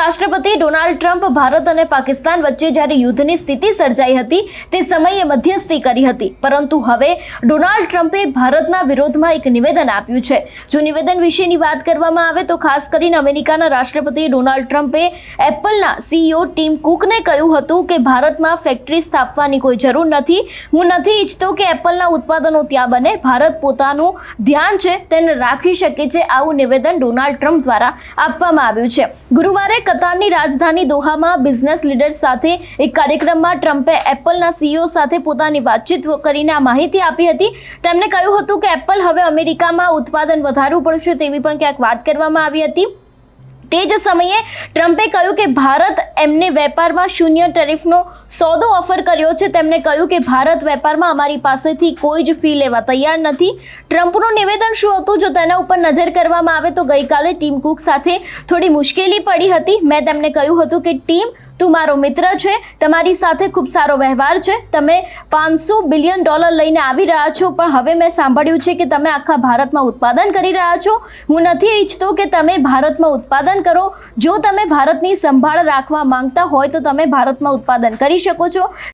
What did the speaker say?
રાષ્ટ્રપતિ Donald Trump Bharat અને પાકિસ્તાન વચ્ચે જ્યારે યુદ્ધની સ્થિતિ સર્જાઈ હતી તે સમયે મધ્યસ્થી કરી હતી, પરંતુ હવે ડોનાલ્ડ ટ્રમ્પે ભારતના વિરોધમાં એક નિવેદન આપ્યું છે। જો નિવેદન વિશેની વાત કરવામાં આવે તો ખાસ કરીને અમેરિકાના રાષ્ટ્રપતિ ડોનાલ્ડ ટ્રમ્પે એપલના સીઈઓ ટીમ કુકને કહ્યું હતું કે ભારતમાં ફેક્ટરી સ્થાપવાની કોઈ જરૂર નથી। હું નથી ઈચ્છતો કે એપલના ઉત્પાદનો ત્યાં બને। ભારત પોતાનું ધ્યાન છે તેને રાખી શકે છે। આવું નિવેદન ડોનાલ્ડ ટ્રમ્પ દ્વારા આપવામાં આવ્યું છે। ગુરુવારે કતારની રાજધાની દોહામાં બિઝનેસ લીડર્સ સાથે એક કાર્યક્રમમાં ટ્રમ્પે એપલના સીઈઓ સાથે પોતાની વાતચીત કરીને આ માહિતી આપી હતી। તેમણે કહ્યું હતું કે એપલ હવે અમેરિકામાં ઉત્પાદન વધારવું પડશે તેવી પણ ક્યાંક વાત કરવામાં આવી હતી। તે જ સમયે ટ્રમ્પે કહ્યું કે ભારત એમને વેપારમાં શૂન્ય ટેરિફનો સોદો ઓફર કર્યો છે। તેમણે કહ્યું કે ભારત વેપારમાં અમારી પાસેથી કોઈ જ ફી લેવા તૈયાર નથી। ટ્રમ્પનું નિવેદન શું હતું જો તેના ઉપર નજર કરવામાં આવે તો ગઈકાલે ટીમ કુક સાથે થોડી મુશ્કેલી પડી હતી। મેં તેમને કહ્યું હતું કે ટીમ, તું મારો મિત્ર છે, તમારી સાથે ખૂબ સારો વ્યવહાર છે, તમે $500 બિલિયન લઈને આવી રહ્યા છો, પણ હવે મેં સાંભળ્યું છે કે તમે આખા ભારતમાં ઉત્પાદન કરી રહ્યા છો। હું નથી ઈચ્છતો કે તમે ભારતમાં ઉત્પાદન કરો। જો તમે ભારતની સંભાળ રાખવા માંગતા હોય તો તમે ભારતમાં ઉત્પાદન કરી શકો છો।